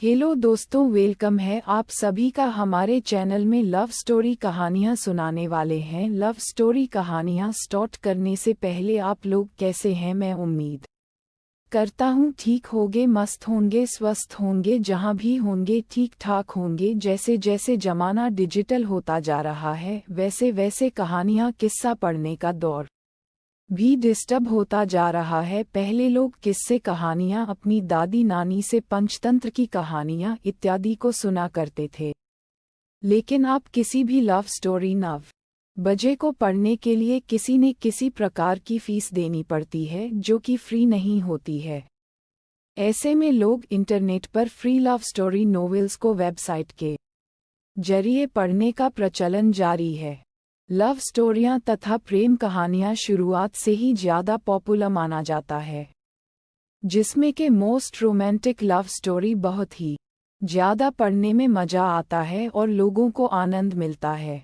Hello दोस्तों, welcome है आप सभी का हमारे चैनल में। लव स्टोरी कहानियाँ सुनाने वाले हैं। लव स्टोरी कहानियाँ स्टार्ट करने से पहले आप लोग कैसे हैं? मैं उम्मीद करता हूँ ठीक होंगे, मस्त होंगे, स्वस्थ होंगे, जहाँ भी होंगे ठीक ठाक होंगे। जैसे जैसे जमाना डिजिटल होता जा रहा है वैसे वैसे कहानियाँ किस्सा पढ़ने का दौर भी डिस्टर्ब होता जा रहा है। पहले लोग किस्से कहानियाँ अपनी दादी नानी से, पंचतंत्र की कहानियाँ इत्यादि को सुना करते थे। लेकिन अब किसी भी लव स्टोरी 9 बजे को पढ़ने के लिए किसी न किसी प्रकार की फीस देनी पड़ती है, जो कि फ्री नहीं होती है। ऐसे में लोग इंटरनेट पर फ्री लव स्टोरी नॉवेल्स को वेबसाइट के जरिए पढ़ने का प्रचलन जारी है। लव स्टोरियां तथा प्रेम कहानियां शुरुआत से ही ज़्यादा पॉपुलर माना जाता है, जिसमें के मोस्ट रोमांटिक लव स्टोरी बहुत ही ज़्यादा पढ़ने में मज़ा आता है और लोगों को आनंद मिलता है।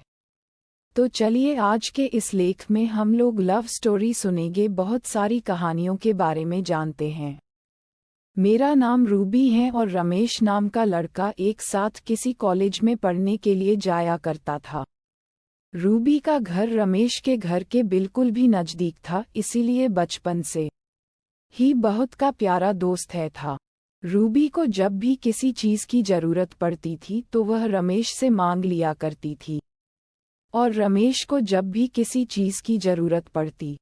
तो चलिए आज के इस लेख में हम लोग लव स्टोरी सुनेंगे, बहुत सारी कहानियों के बारे में जानते हैं। मेरा नाम रूबी है और रमेश नाम का लड़का एक साथ किसी कॉलेज में पढ़ने के लिए जाया करता था। रूबी का घर रमेश के घर के बिल्कुल भी नज़दीक था, इसीलिए बचपन से ही बहुत का प्यारा दोस्त था। रूबी को जब भी किसी चीज़ की ज़रूरत पड़ती थी तो वह रमेश से मांग लिया करती थी, और रमेश को जब भी किसी चीज़ की ज़रूरत पड़ती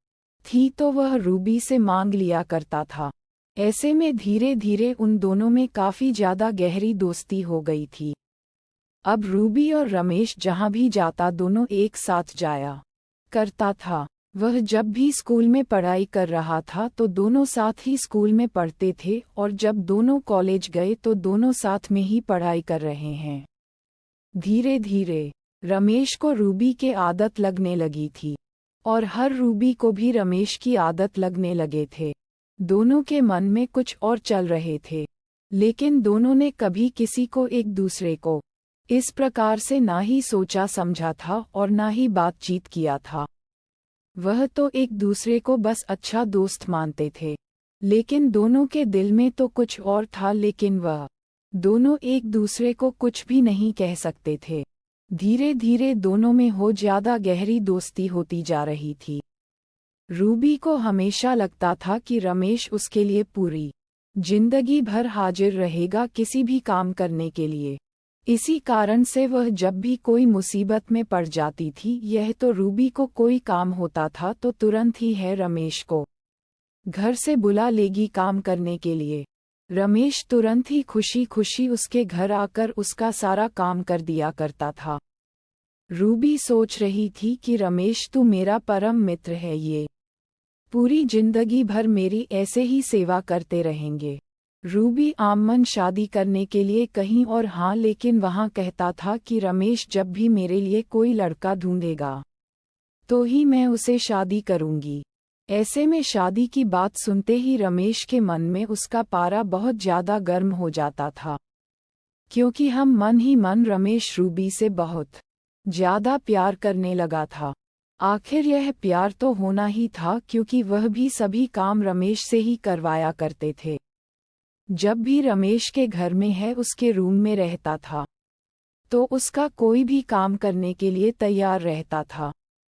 थी तो वह रूबी से मांग लिया करता था। ऐसे में धीरे धीरे उन दोनों में काफ़ी ज़्यादा गहरी दोस्ती हो गई थी। अब रूबी और रमेश जहाँ भी जाता दोनों एक साथ जाया करता था। वह जब भी स्कूल में पढ़ाई कर रहा था तो दोनों साथ ही स्कूल में पढ़ते थे, और जब दोनों कॉलेज गए तो दोनों साथ में ही पढ़ाई कर रहे हैं। धीरे धीरे रमेश को रूबी के आदत लगने लगी थी, और हर रूबी को भी रमेश की आदत लगने लगे थे। दोनों के मन में कुछ और चल रहे थे, लेकिन दोनों ने कभी किसी को एक दूसरे को इस प्रकार से ना ही सोचा समझा था और ना ही बातचीत किया था। वह तो एक दूसरे को बस अच्छा दोस्त मानते थे, लेकिन दोनों के दिल में तो कुछ और था। लेकिन वह दोनों एक दूसरे को कुछ भी नहीं कह सकते थे। धीरे धीरे दोनों में हो ज़्यादा गहरी दोस्ती होती जा रही थी। रूबी को हमेशा लगता था कि रमेश उसके लिए पूरी जिंदगी भर हाजिर रहेगा, किसी भी काम करने के लिए। इसी कारण से वह जब भी कोई मुसीबत में पड़ जाती थी, यह तो रूबी को कोई काम होता था तो तुरंत ही है रमेश को घर से बुला लेगी काम करने के लिए। रमेश तुरंत ही खुशी खुशी उसके घर आकर उसका सारा काम कर दिया करता था। रूबी सोच रही थी कि रमेश तू मेरा परम मित्र है, ये पूरी जिंदगी भर मेरी ऐसे ही सेवा करते रहेंगे। रूबी आमन शादी करने के लिए कहीं और हाँ, लेकिन वहाँ कहता था कि रमेश जब भी मेरे लिए कोई लड़का ढूंढेगा तो ही मैं उसे शादी करूंगी। ऐसे में शादी की बात सुनते ही रमेश के मन में उसका पारा बहुत ज़्यादा गर्म हो जाता था, क्योंकि हम मन ही मन रमेश रूबी से बहुत ज़्यादा प्यार करने लगा था। आखिर यह प्यार तो होना ही था, क्योंकि वह भी सभी काम रमेश से ही करवाया करते थे। जब भी रमेश के घर में है उसके रूम में रहता था तो उसका कोई भी काम करने के लिए तैयार रहता था।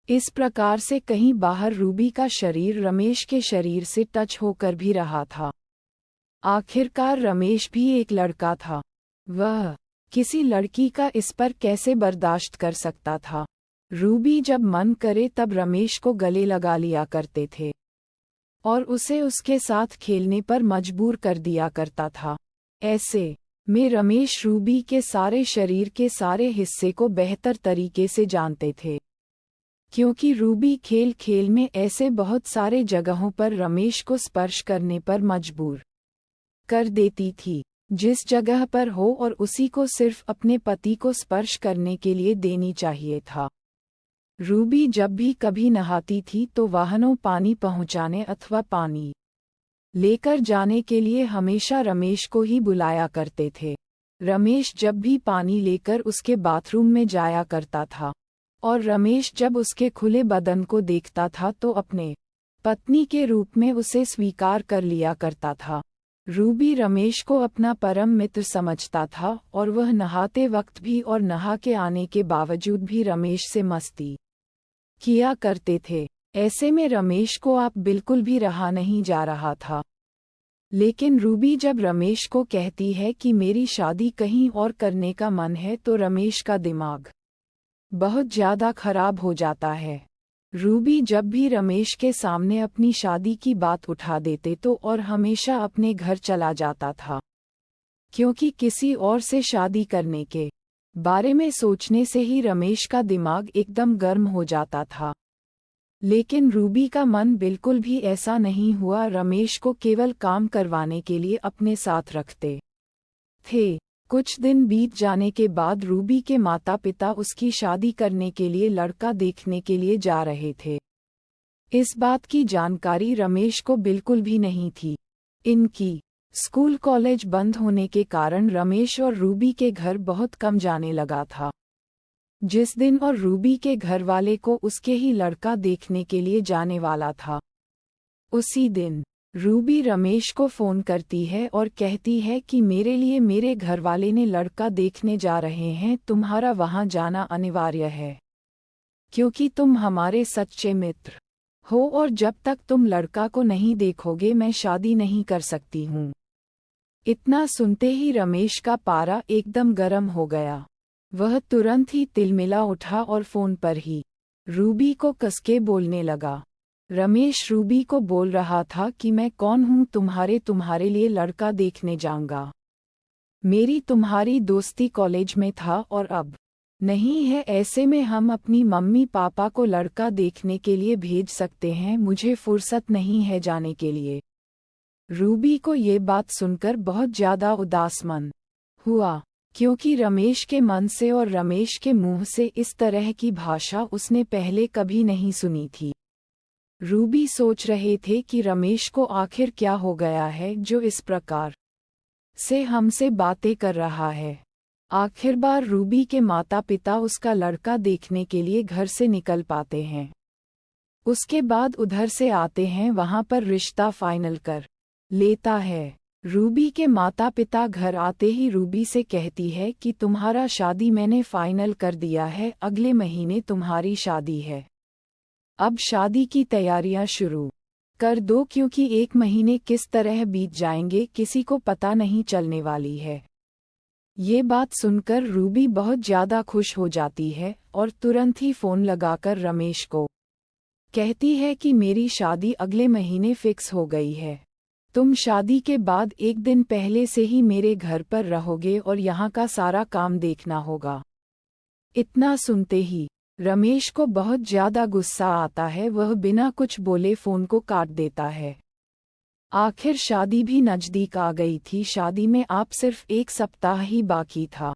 इस प्रकार से कहीं बाहर रूबी का शरीर रमेश के शरीर से टच होकर भी रहा था। आखिरकार रमेश भी एक लड़का था, वह किसी लड़की का इस पर कैसे बर्दाश्त कर सकता था। रूबी जब मन करे तब रमेश को गले लगा लिया करते थे और उसे उसके साथ खेलने पर मजबूर कर दिया करता था। ऐसे में रमेश रूबी के सारे शरीर के सारे हिस्से को बेहतर तरीके से जानते थे, क्योंकि रूबी खेल खेल में ऐसे बहुत सारे जगहों पर रमेश को स्पर्श करने पर मजबूर कर देती थी, जिस जगह पर हो और उसी को सिर्फ अपने पति को स्पर्श करने के लिए देनी चाहिए था। रूबी जब भी कभी नहाती थी तो वाहनों पानी पहुंचाने अथवा पानी लेकर जाने के लिए हमेशा रमेश को ही बुलाया करते थे। रमेश जब भी पानी लेकर उसके बाथरूम में जाया करता था, और रमेश जब उसके खुले बदन को देखता था तो अपने पत्नी के रूप में उसे स्वीकार कर लिया करता था। रूबी रमेश को अपना परम मित्र समझता था और वह नहाते वक्त भी और नहा के आने के बावजूद भी रमेश से मस्ती किया करते थे। ऐसे में रमेश को आप बिल्कुल भी रहा नहीं जा रहा था। लेकिन रूबी जब रमेश को कहती है कि मेरी शादी कहीं और करने का मन है तो रमेश का दिमाग बहुत ज़्यादा खराब हो जाता है। रूबी जब भी रमेश के सामने अपनी शादी की बात उठा देते तो और हमेशा अपने घर चला जाता था, क्योंकि किसी और से शादी करने के बारे में सोचने से ही रमेश का दिमाग एकदम गर्म हो जाता था। लेकिन रूबी का मन बिल्कुल भी ऐसा नहीं हुआ। रमेश को केवल काम करवाने के लिए अपने साथ रखते थे। कुछ दिन बीत जाने के बाद रूबी के माता पिता उसकी शादी करने के लिए लड़का देखने के लिए जा रहे थे। इस बात की जानकारी रमेश को बिल्कुल भी नहीं थी। इनकी स्कूल कॉलेज बंद होने के कारण रमेश और रूबी के घर बहुत कम जाने लगा था। जिस दिन और रूबी के घर वाले को उसके ही लड़का देखने के लिए जाने वाला था, उसी दिन रूबी रमेश को फ़ोन करती है और कहती है कि मेरे लिए मेरे घरवाले ने लड़का देखने जा रहे हैं, तुम्हारा वहां जाना अनिवार्य है, क्योंकि तुम हमारे सच्चे मित्र हो और जब तक तुम लड़का को नहीं देखोगे मैं शादी नहीं कर सकती हूँ। इतना सुनते ही रमेश का पारा एकदम गर्म हो गया। वह तुरंत ही तिलमिला उठा और फ़ोन पर ही रूबी को कसके बोलने लगा। रमेश रूबी को बोल रहा था कि मैं कौन हूँ तुम्हारे लिए लड़का देखने जाऊंगा। मेरी तुम्हारी दोस्ती कॉलेज में था और अब नहीं है, ऐसे में हम अपनी मम्मी पापा को लड़का देखने के लिए भेज सकते हैं, मुझे फुर्सत नहीं है जाने के लिए। रूबी को ये बात सुनकर बहुत ज़्यादा उदास मन हुआ, क्योंकि रमेश के मन से और रमेश के मुंह से इस तरह की भाषा उसने पहले कभी नहीं सुनी थी। रूबी सोच रहे थे कि रमेश को आखिर क्या हो गया है जो इस प्रकार से हमसे बातें कर रहा है। आखिरकार रूबी के माता पिता उसका लड़का देखने के लिए घर से निकल पाते हैं। उसके बाद उधर से आते हैं, वहां पर रिश्ता फाइनल कर लेता है। रूबी के माता पिता घर आते ही रूबी से कहती है कि तुम्हारा शादी मैंने फाइनल कर दिया है, अगले महीने तुम्हारी शादी है। अब शादी की तैयारियां शुरू कर दो, क्योंकि 1 महीने किस तरह बीत जाएंगे किसी को पता नहीं चलने वाली है। ये बात सुनकर रूबी बहुत ज़्यादा खुश हो जाती है और तुरंत ही फ़ोन लगाकर रमेश को कहती है कि मेरी शादी अगले महीने फिक्स हो गई है। तुम शादी के बाद 1 दिन पहले से ही मेरे घर पर रहोगे और यहाँ का सारा काम देखना होगा। इतना सुनते ही रमेश को बहुत ज़्यादा गुस्सा आता है। वह बिना कुछ बोले फ़ोन को काट देता है। आखिर शादी भी नज़दीक आ गई थी। शादी में आप सिर्फ 1 सप्ताह ही बाकी था।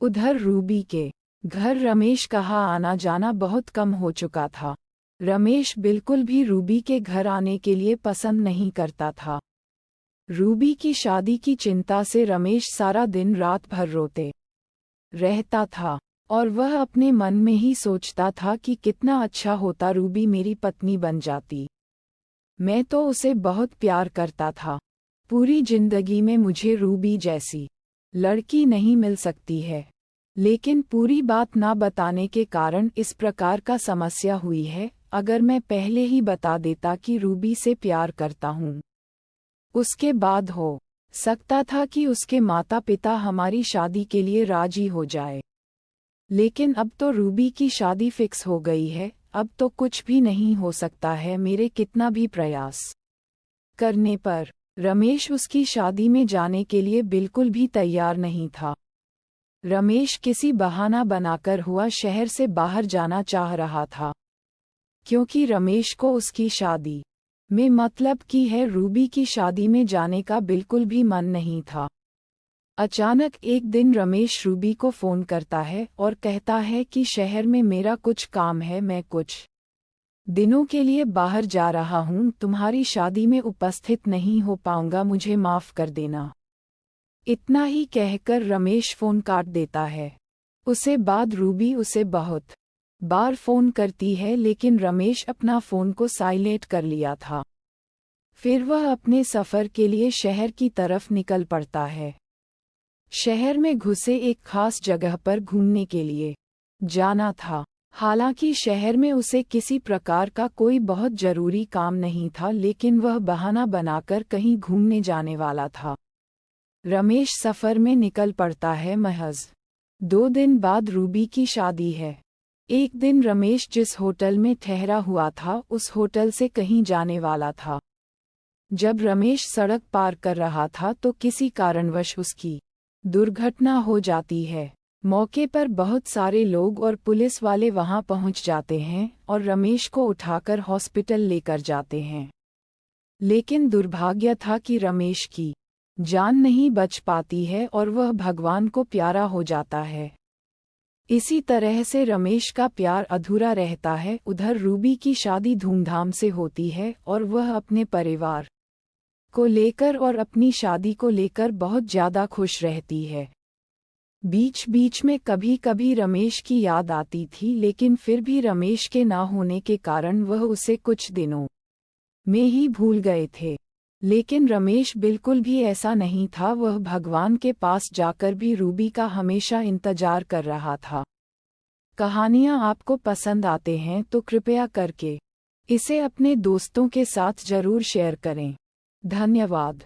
उधर रूबी के घर रमेश का आना जाना बहुत कम हो चुका था। रमेश बिल्कुल भी रूबी के घर आने के लिए पसंद नहीं करता था। रूबी की शादी की चिंता से रमेश सारा दिन रात भर रोते रहता था और वह अपने मन में ही सोचता था कि कितना अच्छा होता रूबी मेरी पत्नी बन जाती। मैं तो उसे बहुत प्यार करता था। पूरी जिंदगी में मुझे रूबी जैसी लड़की नहीं मिल सकती है। लेकिन पूरी बात ना बताने के कारण इस प्रकार का समस्या हुई है। अगर मैं पहले ही बता देता कि रूबी से प्यार करता हूँ, उसके बाद हो सकता था कि उसके माता पिता हमारी शादी के लिए राजी हो जाए। लेकिन अब तो रूबी की शादी फिक्स हो गई है, अब तो कुछ भी नहीं हो सकता है। मेरे कितना भी प्रयास करने पर रमेश उसकी शादी में जाने के लिए बिल्कुल भी तैयार नहीं था। रमेश किसी बहाना बनाकर हुआ शहर से बाहर जाना चाह रहा था, क्योंकि रमेश को उसकी शादी में मतलब की है रूबी की शादी में जाने का बिल्कुल भी मन नहीं था। अचानक एक दिन रमेश रूबी को फ़ोन करता है और कहता है कि शहर में मेरा कुछ काम है, मैं कुछ दिनों के लिए बाहर जा रहा हूँ, तुम्हारी शादी में उपस्थित नहीं हो पाऊंगा, मुझे माफ़ कर देना। इतना ही कहकर रमेश फ़ोन काट देता है। उसे बाद रूबी उसे बहुत बार फ़ोन करती है, लेकिन रमेश अपना फ़ोन को साइलेंट कर लिया था। फिर वह अपने सफ़र के लिए शहर की तरफ निकल पड़ता है। शहर में घुसे एक खास जगह पर घूमने के लिए जाना था। हालांकि शहर में उसे किसी प्रकार का कोई बहुत जरूरी काम नहीं था, लेकिन वह बहाना बनाकर कहीं घूमने जाने वाला था। रमेश सफ़र में निकल पड़ता है। महज 2 दिन बाद रूबी की शादी है। एक दिन रमेश जिस होटल में ठहरा हुआ था उस होटल से कहीं जाने वाला था। जब रमेश सड़क पार कर रहा था तो किसी कारणवश उसकी दुर्घटना हो जाती है। मौके पर बहुत सारे लोग और पुलिस वाले वहां पहुंच जाते हैं और रमेश को उठाकर हॉस्पिटल लेकर जाते हैं। लेकिन दुर्भाग्य था कि रमेश की जान नहीं बच पाती है और वह भगवान को प्यारा हो जाता है। इसी तरह से रमेश का प्यार अधूरा रहता है। उधर रूबी की शादी धूमधाम से होती है और वह अपने परिवार को लेकर और अपनी शादी को लेकर बहुत ज़्यादा खुश रहती है। बीच बीच में कभी कभी रमेश की याद आती थी, लेकिन फिर भी रमेश के ना होने के कारण वह उसे कुछ दिनों में ही भूल गए थे। लेकिन रमेश बिल्कुल भी ऐसा नहीं था। वह भगवान के पास जाकर भी रूबी का हमेशा इंतजार कर रहा था। कहानियाँ आपको पसंद आते हैं तो कृपया करके इसे अपने दोस्तों के साथ जरूर शेयर करें। धन्यवाद।